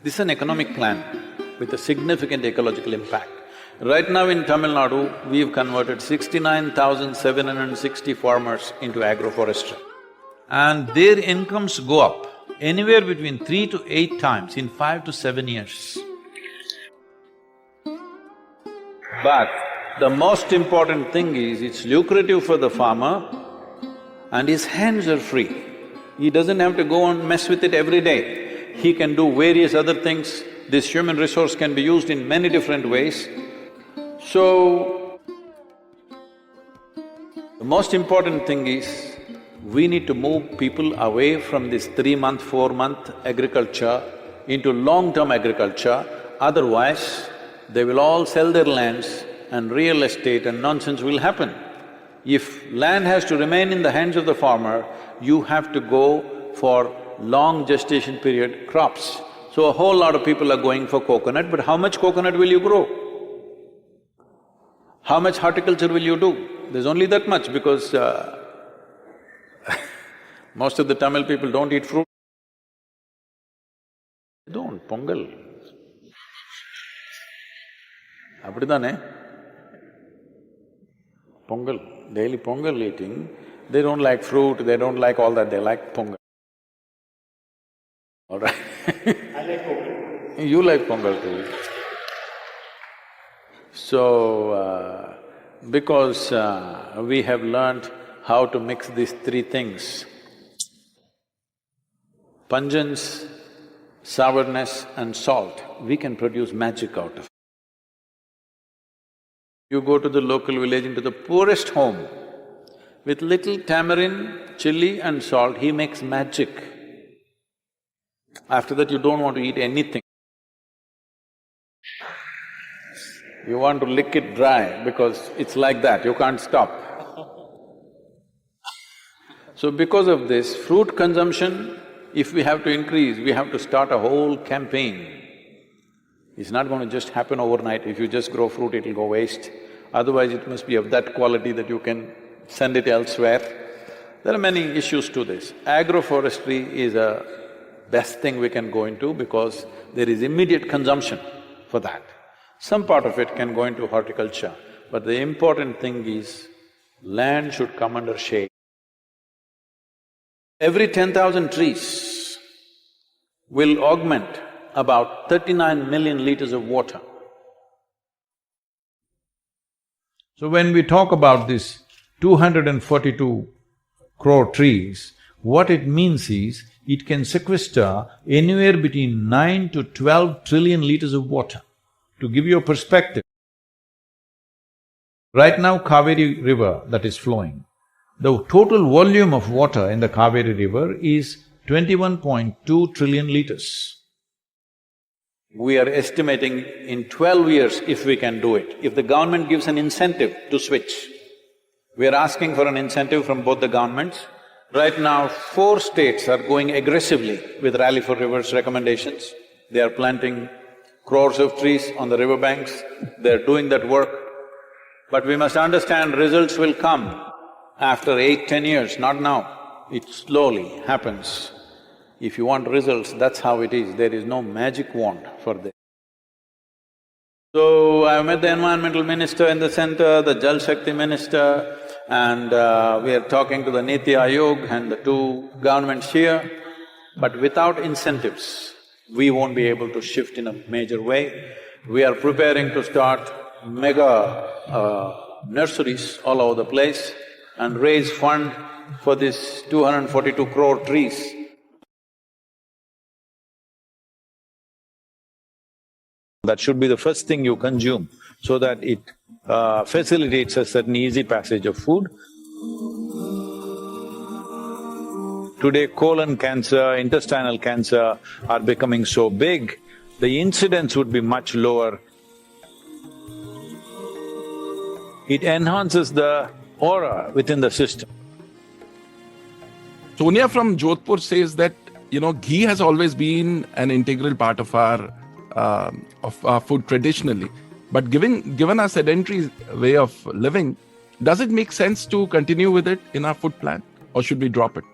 This is an economic plan with a significant ecological impact. Right now in Tamil Nadu, we've converted 69,760 farmers into agroforestry. And their incomes go up anywhere between 3 to 8 times in 5 to 7 years. But the most important thing is, it's lucrative for the farmer and his hands are free. He doesn't have to go and mess with it every day. He can do various other things. This human resource can be used in many different ways. So, the most important thing is, we need to move people away from this 3-month, 4-month agriculture into long-term agriculture. Otherwise, they will all sell their lands and real estate and nonsense will happen. If land has to remain in the hands of the farmer, you have to go for long gestation period crops. So a whole lot of people are going for coconut, but how much coconut will you grow? How much horticulture will you do? There's only that much because most of the Tamil people don't eat fruit. They don't, pongal. Appadithane? Pongal, daily pongal eating, they don't like fruit, they don't like all that, they like pongal. All right. I like pongal. You like pongal too. So, because we have learnt how to mix these three things, pungence, sourness and salt, we can produce magic out of it. You go to the local village, into the poorest home, with little tamarind, chili and salt, he makes magic. After that, you don't want to eat anything. You want to lick it dry because it's like that, you can't stop. So because of this, fruit consumption, if we have to increase, we have to start a whole campaign. It's not going to just happen overnight. If you just grow fruit, it'll go waste. Otherwise, it must be of that quality that you can send it elsewhere. There are many issues to this. Agroforestry is a best thing we can go into because there is immediate consumption for that. Some part of it can go into horticulture, but the important thing is, land should come under shade. Every 10,000 trees will augment about 39 million liters of water. So when we talk about this 242 crore trees, what it means is, it can sequester anywhere between 9 to 12 trillion liters of water. To give you a perspective, right now Kaveri river that is flowing, the total volume of water in the Kaveri river is 21.2 trillion liters. We are estimating in 12 years if we can do it, if the government gives an incentive to switch. We are asking for an incentive from both the governments. Right now, 4 states are going aggressively with Rally for Rivers recommendations. They are planting crores of trees on the riverbanks, they're doing that work. But we must understand results will come after 8, 10 years, not now. It slowly happens. If you want results, that's how it is, there is no magic wand for this. So, I met the environmental minister in the center, the Jal Shakti minister, and we are talking to the Niti Aayog and the 2 governments here. But without incentives, we won't be able to shift in a major way. We are preparing to start mega nurseries all over the place and raise fund for this 242 crore trees. That should be the first thing you consume, so that it facilitates a certain easy passage of food. Today, colon cancer, intestinal cancer are becoming so big, the incidence would be much lower. It enhances the aura within the system. Sonia from Jodhpur says that, ghee has always been an integral part of our food traditionally. But given our sedentary way of living, does it make sense to continue with it in our food plan, or should we drop it?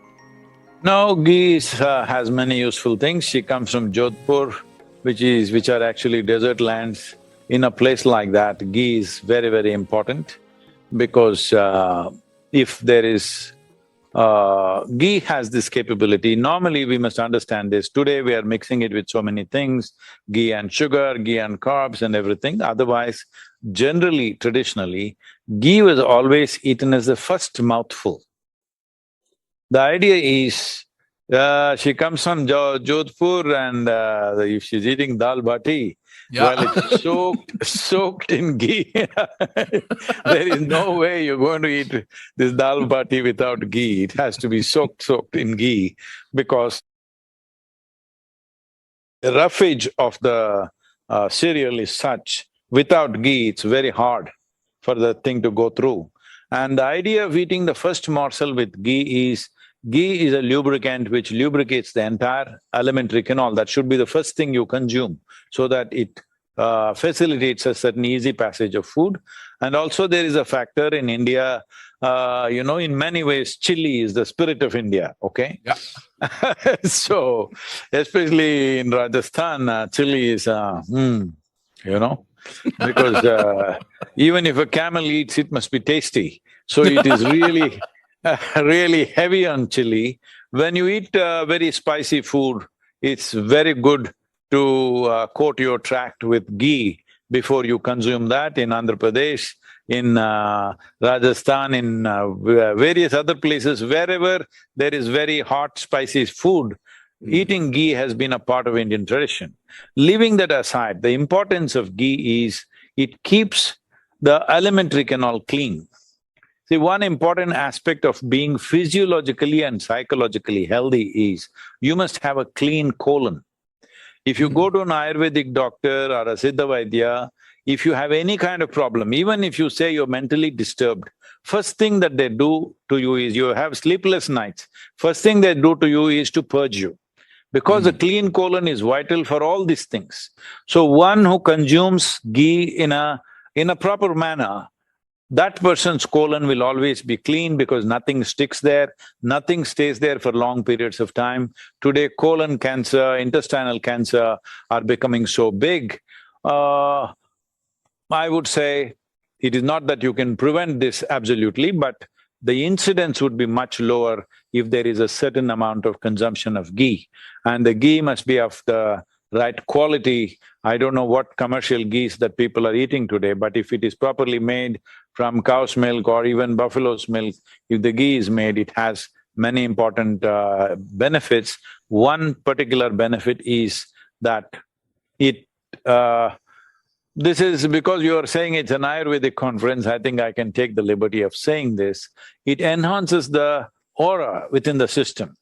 No, ghee has many useful things. She comes from Jodhpur. which are actually desert lands. In a place like that, ghee is very, very important because if there is… ghee has this capability. Normally, we must understand this. Today, we are mixing it with so many things, ghee and sugar, ghee and carbs and everything. Otherwise, generally, traditionally, ghee was always eaten as the first mouthful. The idea is, she comes from Jodhpur and if she's eating dal bati, Yeah. well, it's soaked in ghee. There is no way you're going to eat this dal bati without ghee. It has to be soaked in ghee because the roughage of the cereal is such, without ghee, it's very hard for the thing to go through. And the idea of eating the first morsel with ghee is a lubricant which lubricates the entire alimentary canal. That should be the first thing you consume so that it facilitates a certain easy passage of food. And also there is a factor in India, in many ways, chili is the spirit of India, okay? Yeah. So, especially in Rajasthan, chili is, because even if a camel eats, it must be tasty. So it is really, really heavy on chili. When you eat very spicy food, it's very good to coat your tract with ghee before you consume that. In Andhra Pradesh, in Rajasthan, in various other places, wherever there is very hot, spicy food, eating ghee has been a part of Indian tradition. Leaving that aside, the importance of ghee is it keeps the alimentary canal clean. See, one important aspect of being physiologically and psychologically healthy is you must have a clean colon. If you go to an Ayurvedic doctor or a Siddha Vaidya, if you have any kind of problem, even if you say you're mentally disturbed, first thing that they do to you is you have sleepless nights, first thing they do to you is to purge you. Because a clean colon is vital for all these things. So one who consumes ghee in a proper manner, that person's colon will always be clean because nothing sticks there, nothing stays there for long periods of time. Today, colon cancer, intestinal cancer are becoming so big. I would say it is not that you can prevent this absolutely, but the incidence would be much lower if there is a certain amount of consumption of ghee. And the ghee must be of the right quality. I don't know what commercial ghees that people are eating today, but if it is properly made from cow's milk or even buffalo's milk, if the ghee is made, it has many important benefits. One particular benefit is that it… this is because you are saying it's an Ayurvedic conference, I think I can take the liberty of saying this. It enhances the aura within the system.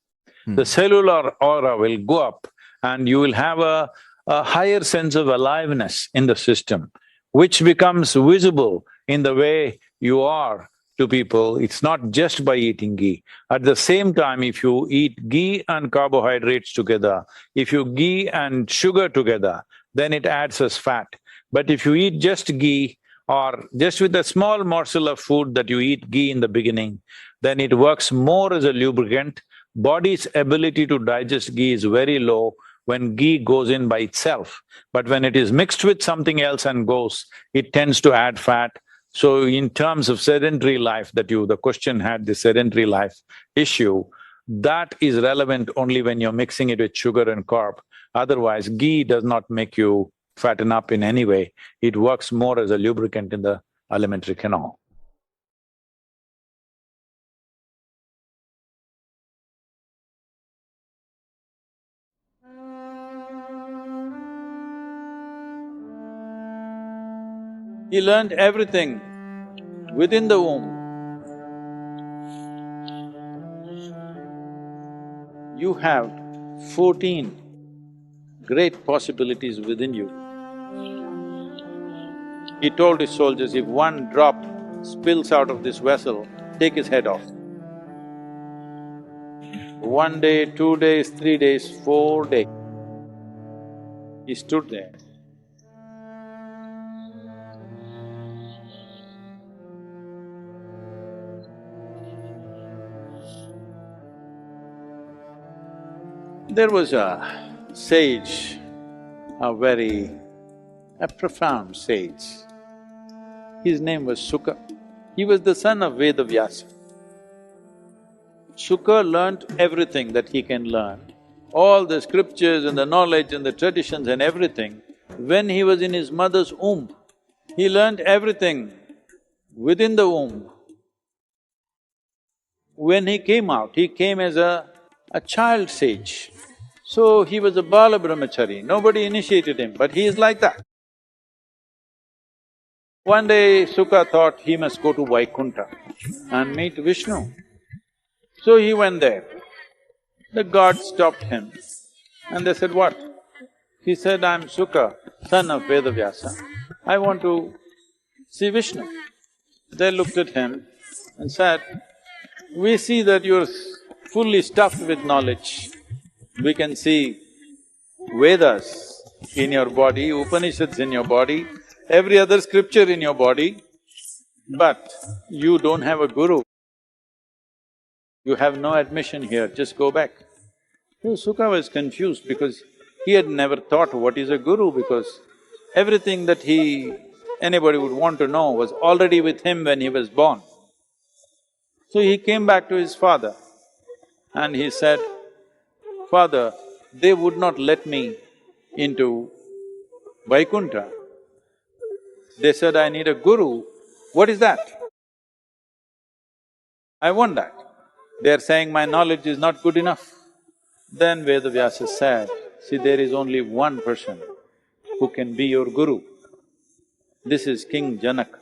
The cellular aura will go up and you will have a higher sense of aliveness in the system, which becomes visible in the way you are to people. It's not just by eating ghee. At the same time, if you eat ghee and carbohydrates together, if you ghee and sugar together, then it adds as fat. But if you eat just ghee or just with a small morsel of food that you eat ghee in the beginning, then it works more as a lubricant. Body's ability to digest ghee is very low when ghee goes in by itself. But when it is mixed with something else and goes, it tends to add fat. So in terms of sedentary life the question had, the sedentary life issue, that is relevant only when you're mixing it with sugar and carb. Otherwise, ghee does not make you fatten up in any way. It works more as a lubricant in the alimentary canal. He learned everything within the womb. You have 14 great possibilities within you. He told his soldiers, if one drop spills out of this vessel, take his head off. 1 day, 2 days, 3 days, 4 days. He stood there. There was a sage a profound sage. His name was Sukha. He was the son of Vedavyasa. Sukha learnt everything that he can learn, all the scriptures and the knowledge and the traditions and everything, when he was in his mother's womb. He learnt everything within the womb. When he came out, he came as a child sage. So he was a Bala Brahmachari, nobody initiated him, but he is like that. One day Sukha thought he must go to Vaikuntha and meet Vishnu. So he went there. The gods stopped him and they said, "What?" He said, "I'm Sukha, son of Vedavyasa. I want to see Vishnu." They looked at him and said, "We see that you're fully stuffed with knowledge. We can see Vedas in your body, Upanishads in your body, every other scripture in your body, but you don't have a guru. You have no admission here, just go back." So Sukha was confused because he had never thought what is a guru, because everything that anybody would want to know was already with him when he was born. So he came back to his father and he said, "Father, they would not let me into Vaikuntha. They said I need a guru. What is that? I want that. They're saying my knowledge is not good enough." Then Vedavyasa said, "See, there is only one person who can be your guru. This is King Janaka."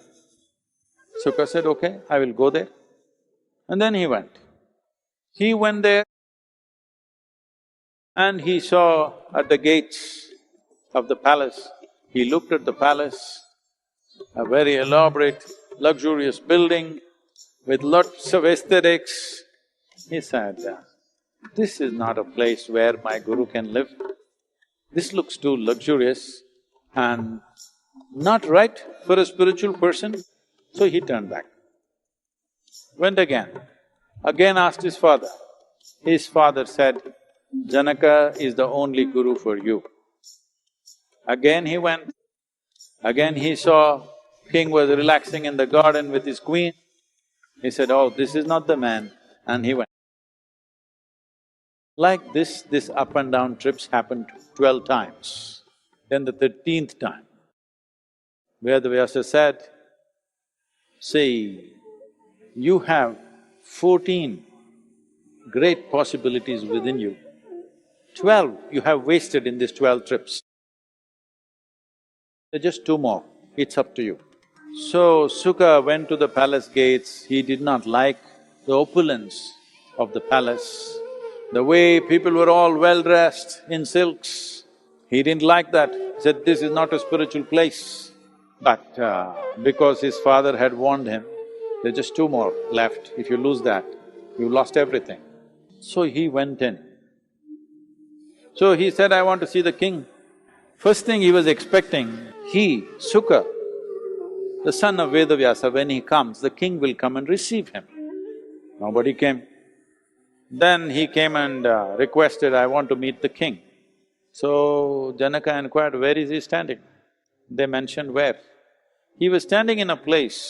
Sukha said, "Okay, I will go there." And then he went. He went there and he saw at the gates of the palace, he looked at the palace, a very elaborate, luxurious building with lots of aesthetics. He said, "This is not a place where my guru can live. This looks too luxurious and not right for a spiritual person." So he turned back. Went again asked his father. His father said, "Janaka is the only guru for you." Again he went, again he saw king was relaxing in the garden with his queen. He said, "Oh, this is not the man," and he went. Like this up and down trips happened 12 times. Then the 13th time, Vedavyasa said, "See, you have 14 great possibilities within you. 12 you have wasted in these 12 trips. There are just 2 more, it's up to you." So Sukha went to the palace gates. He did not like the opulence of the palace, the way people were all well-dressed in silks. He didn't like that. He said, "This is not a spiritual place." But because his father had warned him, there are just 2 more left. If you lose that, you lost everything. So he went in. So he said, "I want to see the king." First thing he was expecting, Sukha, the son of Vedavyasa, when he comes, the king will come and receive him. Nobody came. Then he came and requested, "I want to meet the king." So Janaka inquired, "Where is he standing?" They mentioned where. He was standing in a place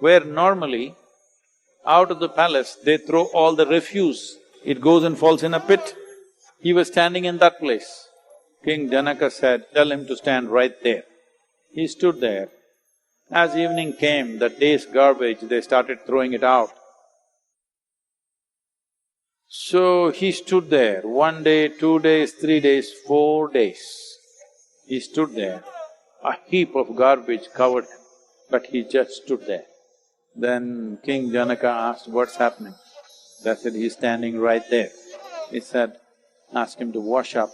where normally out of the palace they throw all the refuse, it goes and falls in a pit. He was standing in that place. King Janaka said, "Tell him to stand right there." He stood there. As evening came, the day's garbage, they started throwing it out. So he stood there, 1 day, 2 days, 3 days, 4 days. He stood there, a heap of garbage covered him, but he just stood there. Then King Janaka asked, "What's happening?" They said, "He's standing right there." He said, "Ask him to wash up,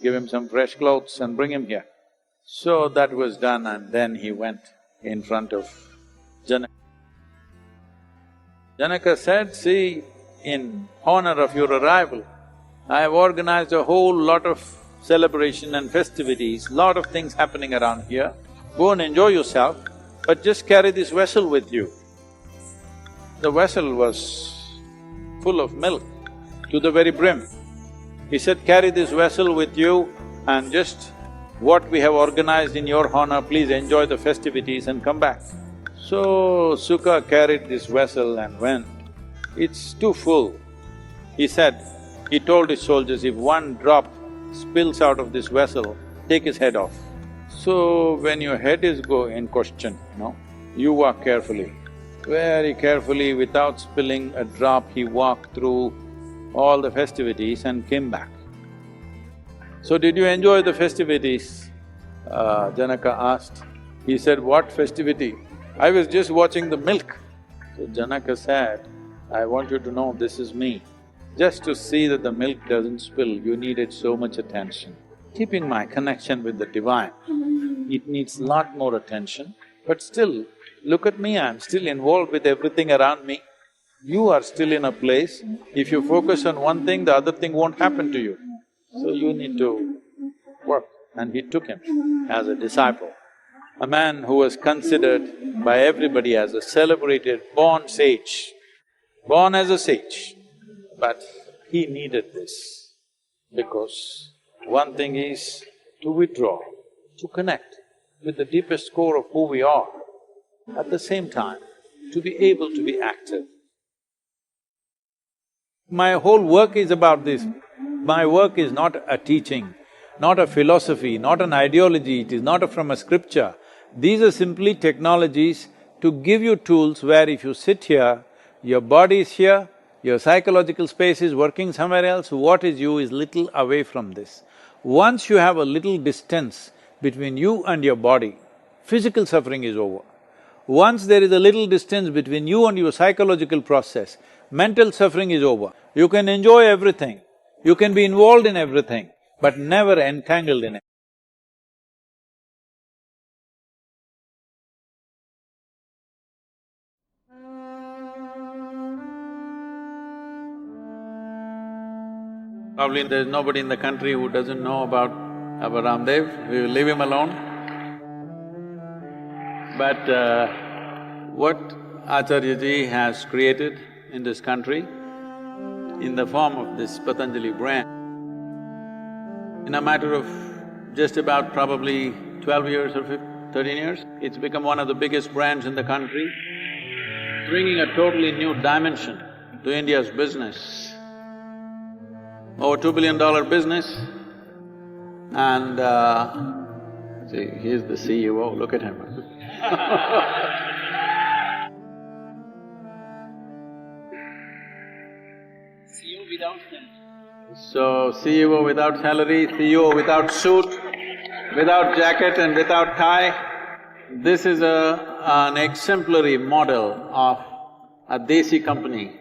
give him some fresh clothes and bring him here." So that was done and then he went in front of Janaka. Janaka said, "See, in honor of your arrival, I have organized a whole lot of celebration and festivities, lot of things happening around here. Go and enjoy yourself, but just carry this vessel with you." The vessel was full of milk to the very brim. He said, "Carry this vessel with you and just what we have organized in your honor, please enjoy the festivities and come back. So Sukha carried this vessel and went. It's too full. He said, he told his soldiers, if one drop spills out of this vessel, take his head off. So when your head is in question, you walk carefully. Very carefully, without spilling a drop, he walked through all the festivities and came back. So, did you enjoy the festivities? Janaka asked. He said, what festivity? I was just watching the milk. So Janaka said, I want you to know this is me. Just to see that the milk doesn't spill, you needed so much attention. Keeping my connection with the divine, it needs lot more attention, but still, look at me, I'm still involved with everything around me. You are still in a place, if you focus on one thing, the other thing won't happen to you. So you need to work. And he took him as a disciple. A man who was considered by everybody as a celebrated born sage, born as a sage. But he needed this because one thing is to withdraw, to connect with the deepest core of who we are, at the same time to be able to be active. My whole work is about this. My work is not a teaching, not a philosophy, not an ideology, it is not from a scripture. These are simply technologies to give you tools where if you sit here, your body is here, your psychological space is working somewhere else, what is you is little away from this. Once you have a little distance between you and your body, physical suffering is over. Once there is a little distance between you and your psychological process, mental suffering is over. You can enjoy everything, you can be involved in everything, but never entangled in it. Probably there's nobody in the country who doesn't know about Ramdev, we will leave him alone. But what Acharya ji has created in this country, in the form of this Patanjali brand, in a matter of just about probably 12 years or 13 years, it's become one of the biggest brands in the country, bringing a totally new dimension to India's business. Over $2 billion business, and see, he's the CEO, look at him. CEO without salary. So, CEO without salary, CEO without suit, without jacket and without tie. This is an exemplary model of a Desi company,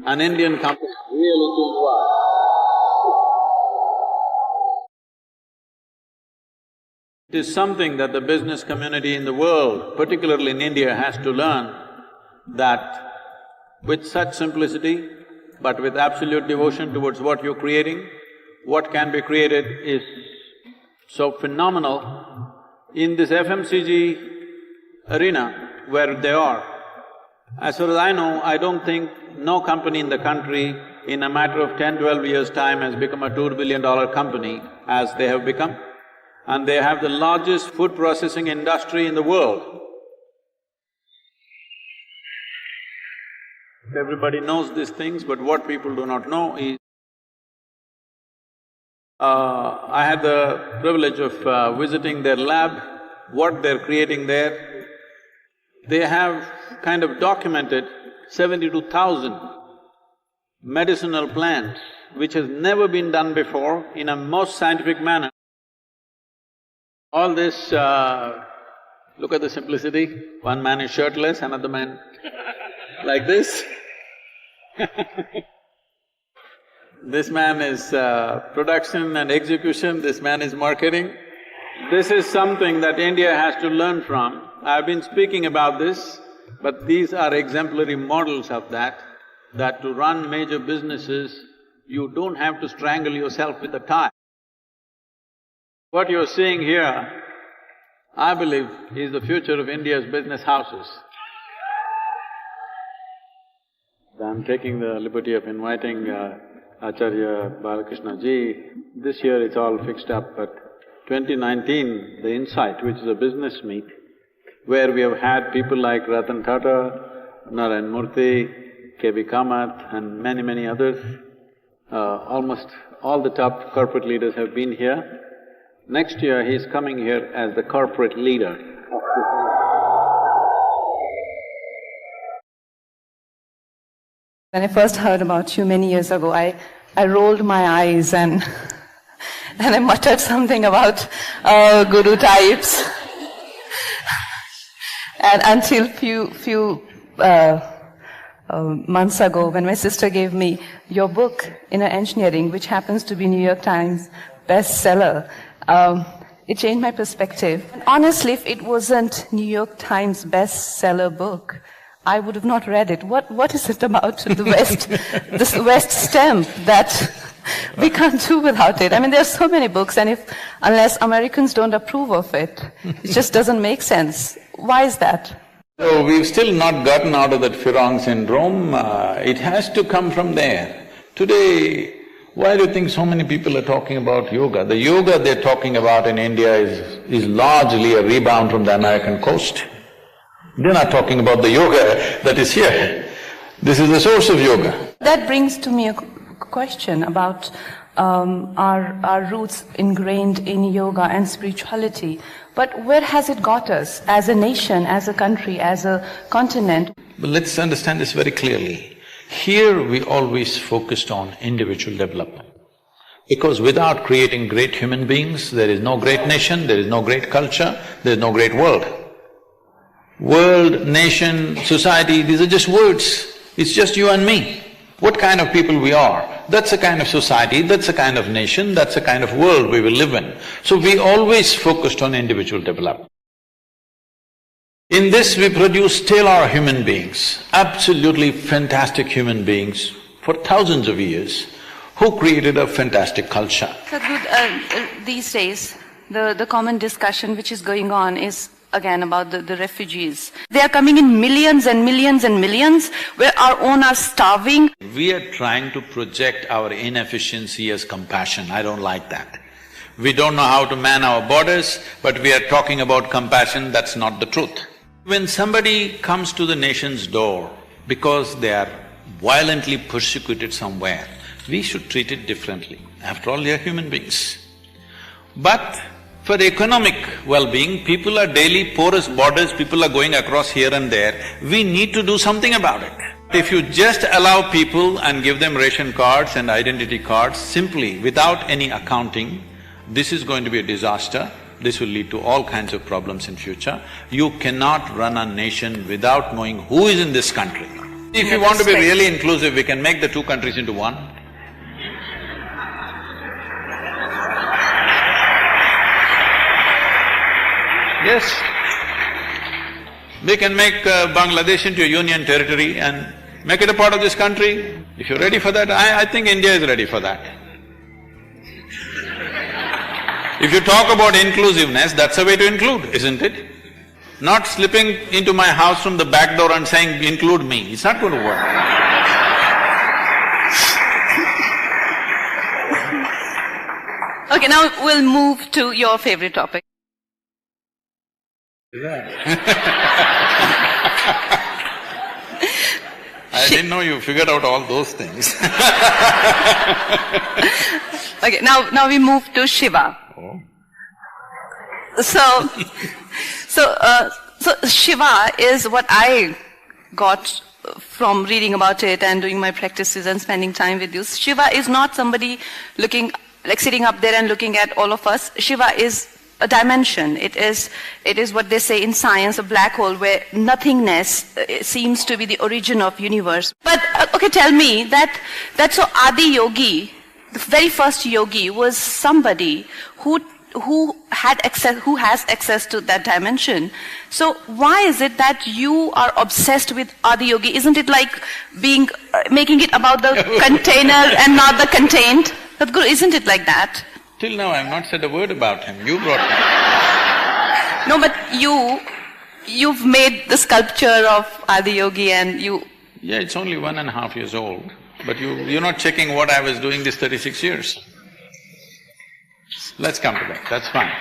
an Indian company, really doing well. It is something that the business community in the world, particularly in India, has to learn, that with such simplicity, but with absolute devotion towards what you're creating, what can be created is so phenomenal. In this FMCG arena where they are, as far as I know, I don't think no company in the country in a matter of 10-12 years' time has become a $2 billion company as they have become. And they have the largest food processing industry in the world. Everybody knows these things, but what people do not know is… I had the privilege of visiting their lab, what they're creating there. They have kind of documented 72,000 medicinal plants, which has never been done before in a most scientific manner. All this, look at the simplicity, one man is shirtless, another man like this. This man is production and execution, this man is marketing. This is something that India has to learn from. I've been speaking about this, but these are exemplary models of that to run major businesses, you don't have to strangle yourself with a tie. What you're seeing here, I believe, is the future of India's business houses. I'm taking the liberty of inviting Acharya Balakrishna ji. This year it's all fixed up, but 2019, the Insight, which is a business meet, where we have had people like Ratan Tata, Narayan Murthy, K.B. Kamath and many others. Almost all the top corporate leaders have been here. Next year, he's coming here as the corporate leader. When I first heard about you many years ago, I rolled my eyes and I muttered something about guru types. And until few months ago, when my sister gave me your book, Inner Engineering, which happens to be New York Times bestseller, it changed my perspective. And honestly, if it wasn't New York Times bestseller book, I would have not read it. What is it about the West, this West stamp that we can't do without it? I mean, there's so many books, and unless Americans don't approve of it, it just doesn't make sense. Why is that? So we've still not gotten out of that Firong syndrome. It has to come from there. Today, why do you think so many people are talking about yoga? The yoga they're talking about in India is largely a rebound from the American coast. They're not talking about the yoga that is here. This is the source of yoga. That brings to me a question about our roots ingrained in yoga and spirituality. But where has it got us as a nation, as a country, as a continent? But let's understand this very clearly. Here we always focused on individual development. Because without creating great human beings, there is no great nation, there is no great culture, there is no great world. World, nation, society, these are just words. It's just you and me. What kind of people we are, that's the kind of society, that's the kind of nation, that's the kind of world we will live in. So we always focused on individual development. In this we produce stellar human beings, absolutely fantastic human beings for thousands of years, who created a fantastic culture. Sadhguru, these days, the common discussion which is going on is again about the refugees. They are coming in millions and millions and millions, where our own are starving. We are trying to project our inefficiency as compassion. I don't like that. We don't know how to man our borders, but we are talking about compassion. That's not the truth. When somebody comes to the nation's door because they are violently persecuted somewhere, we should treat it differently. After all, they are human beings. But for economic well-being, people are daily porous borders, people are going across here and there. We need to do something about it. If you just allow people and give them ration cards and identity cards simply without any accounting, this is going to be a disaster. This will lead to all kinds of problems in future. You cannot run a nation without knowing who is in this country. If you want to be really inclusive, we can make the two countries into one. Yes. We can make Bangladesh into a union territory and make it a part of this country. If you're ready for that, I think India is ready for that. If you talk about inclusiveness, that's a way to include, isn't it? Not slipping into my house from the back door and saying, include me, it's not going to work. Okay, now we'll move to your favorite topic. I didn't know you figured out all those things. Okay, now we move to Shiva. Oh. So Shiva is what I got from reading about it and doing my practices and spending time with you. Shiva is not somebody sitting up there and looking at all of us. Shiva is a dimension. It is what they say in science, a black hole where nothingness seems to be the origin of universe. But okay, tell me that so Adi Yogi, the very first yogi, was somebody who has access to that dimension. So why is it that you are obsessed with Adi Yogi? Isn't it like making it about the container and not the contained? Sadhguru, isn't it like that? Till now I've not said a word about him, you brought him. No, but you've made the sculpture of Adi Yogi and you… Yeah, it's only 1.5 years old, but you're not checking what I was doing these 36 years. Let's come to that, that's fine.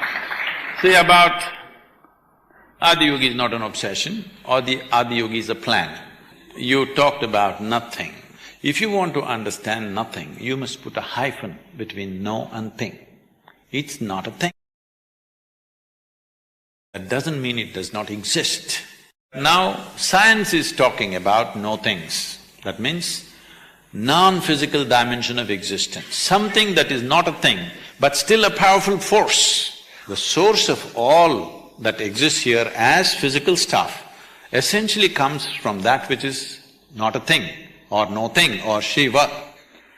See, about Adiyogi is not an obsession, or the Adiyogi is a plan. You talked about nothing. If you want to understand nothing, you must put a hyphen between no and thing. It's not a thing. That doesn't mean it does not exist. Now, science is talking about no things. That means non-physical dimension of existence, something that is not a thing, but still a powerful force. The source of all that exists here as physical stuff essentially comes from that which is not a thing, or no thing, or Shiva.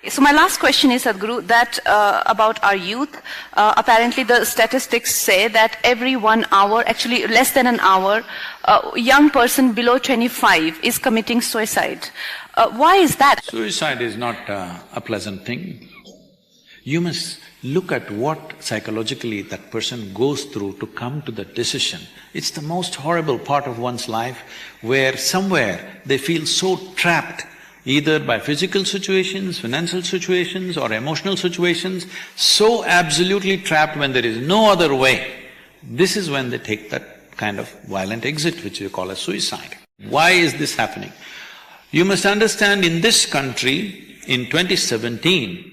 So my last question is, Sadhguru, that about our youth, apparently the statistics say that every 1 hour, actually less than an hour, a young person below 25 is committing suicide. Why is that? Suicide is not a pleasant thing. You must look at what psychologically that person goes through to come to that decision. It's the most horrible part of one's life, where somewhere they feel so trapped, either by physical situations, financial situations or emotional situations, so absolutely trapped when there is no other way. This is when they take that kind of violent exit which you call as suicide. Why is this happening? You must understand, in this country, in 2017,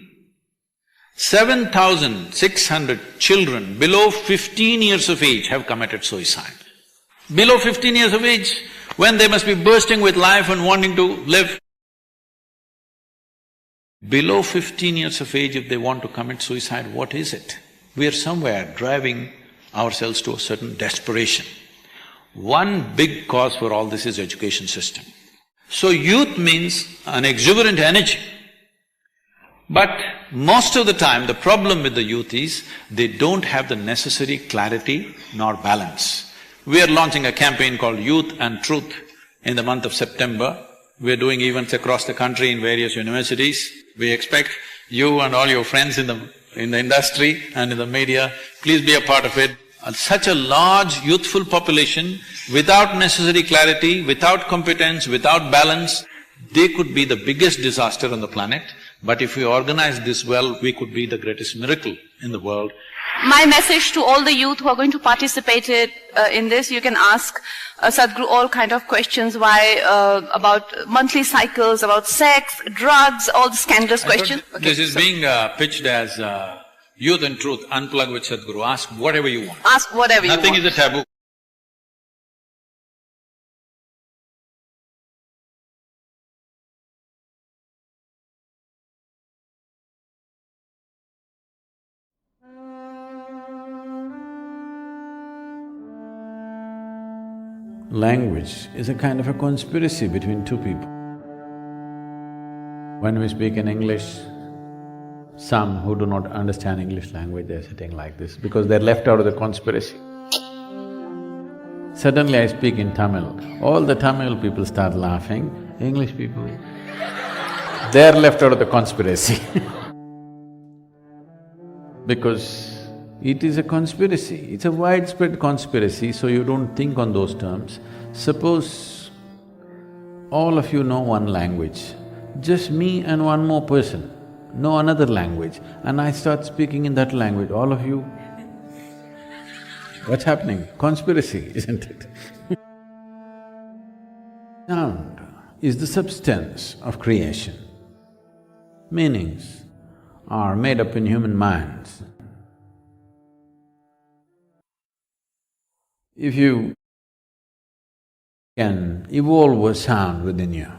7,600 children below 15 years of age have committed suicide. Below 15 years of age, when they must be bursting with life and wanting to live. Below 15 years of age, if they want to commit suicide, what is it? We are somewhere driving ourselves to a certain desperation. One big cause for all this is education system. So youth means an exuberant energy. But most of the time, the problem with the youth is they don't have the necessary clarity nor balance. We are launching a campaign called Youth and Truth in the month of September. We are doing events across the country in various universities. We expect you and all your friends in the industry and in the media, please be a part of it. Such a large youthful population, without necessary clarity, without competence, without balance, they could be the biggest disaster on the planet. But if we organize this well, we could be the greatest miracle in the world. My message to all the youth who are going to participate in this, you can ask Sadhguru all kind of questions, about monthly cycles, about sex, drugs, all the scandalous questions. Okay, this is being pitched as Youth and Truth, unplug with Sadhguru, ask whatever you want. Ask whatever you want. Nothing is a taboo. Language is a kind of a conspiracy between two people. When we speak in English, some who do not understand English language, they're sitting like this because they're left out of the conspiracy. Suddenly I speak in Tamil, all the Tamil people start laughing, English people, they're left out of the conspiracy because it is a conspiracy, it's a widespread conspiracy, so you don't think on those terms. Suppose all of you know one language, just me and one more person know another language, and I start speaking in that language, all of you… What's happening? Conspiracy, isn't it? Sound is the substance of creation. Meanings are made up in human minds. If you can evolve a sound within you,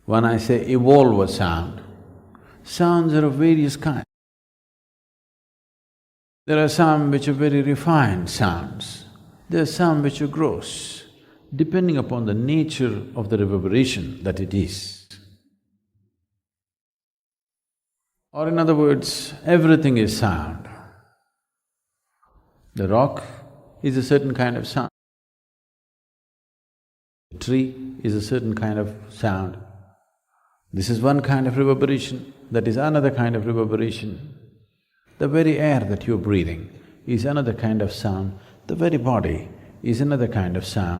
when I say evolve a sound, sounds are of various kinds. There are some which are very refined sounds, there are some which are gross, depending upon the nature of the reverberation that it is. Or in other words, everything is sound. The rock is a certain kind of sound. The tree is a certain kind of sound. This is one kind of reverberation, that is another kind of reverberation. The very air that you're breathing is another kind of sound, the very body is another kind of sound.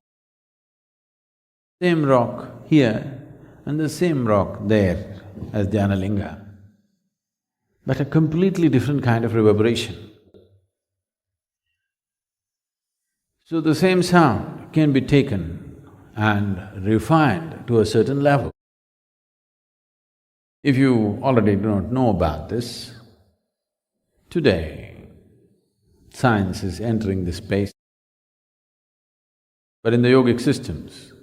Same rock here and the same rock there as Dhyanalinga. but a completely different kind of reverberation. So the same sound can be taken and refined to a certain level. If you already do not know about this, today science is entering this space. But in the yogic systems,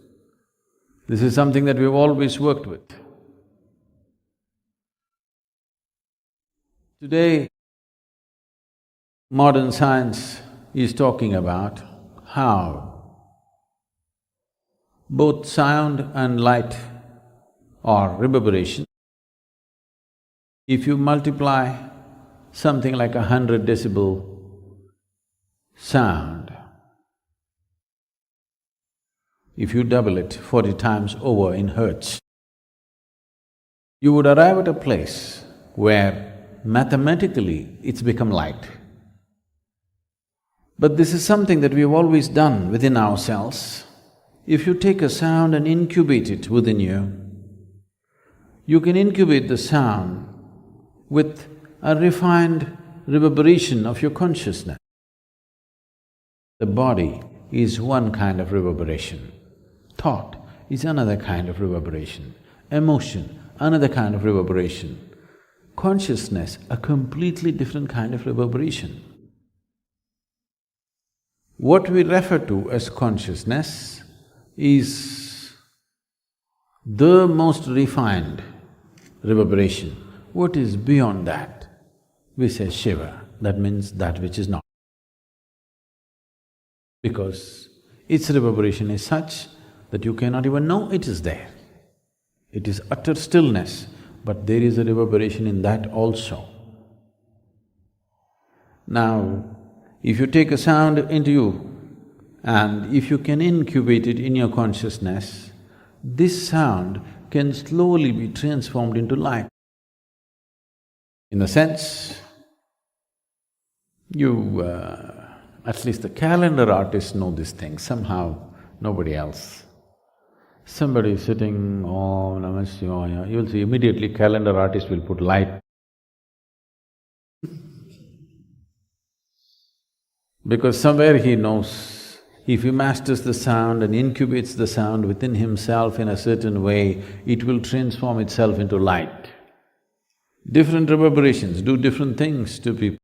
this is something that we've always worked with. Today, modern science is talking about how both sound and light or reverberation, if you multiply something like 100 decibel sound, if you double it 40 times over in hertz, you would arrive at a place where mathematically it's become light. But this is something that we've always done within ourselves. If you take a sound and incubate it within you can incubate the sound with a refined reverberation of your consciousness. The body is one kind of reverberation, thought is another kind of reverberation, emotion another kind of reverberation, consciousness a completely different kind of reverberation. What we refer to as consciousness is the most refined reverberation. What is beyond that? We say Shiva, that means that which is not. Because its reverberation is such that you cannot even know it is there. It is utter stillness, but there is a reverberation in that also. Now, if you take a sound into you and if you can incubate it in your consciousness, this sound can slowly be transformed into light. In a sense, at least the calendar artists know this thing, somehow nobody else. Somebody is sitting, Om Namah Shivaya, you'll see immediately calendar artist will put light. Because somewhere he knows, if he masters the sound and incubates the sound within himself in a certain way, it will transform itself into light. Different reverberations do different things to people.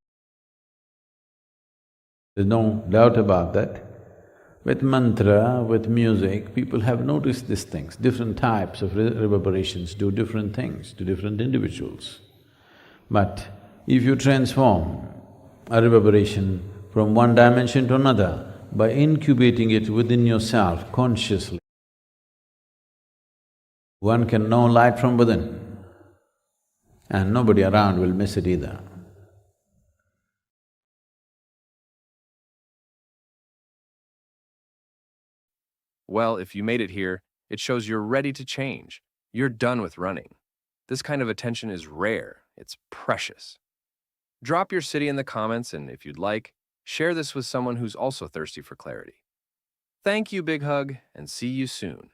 There's no doubt about that. With mantra, with music, people have noticed these things. Different types of reverberations do different things to different individuals. But if you transform a reverberation from one dimension to another by incubating it within yourself consciously, one can know light from within and nobody around will miss it either. Well, if you made it here, it shows you're ready to change. You're done with running. This kind of attention is rare, it's precious. Drop your city in the comments, and if you'd like, share this with someone who's also thirsty for clarity. Thank you, Big Hug, and see you soon.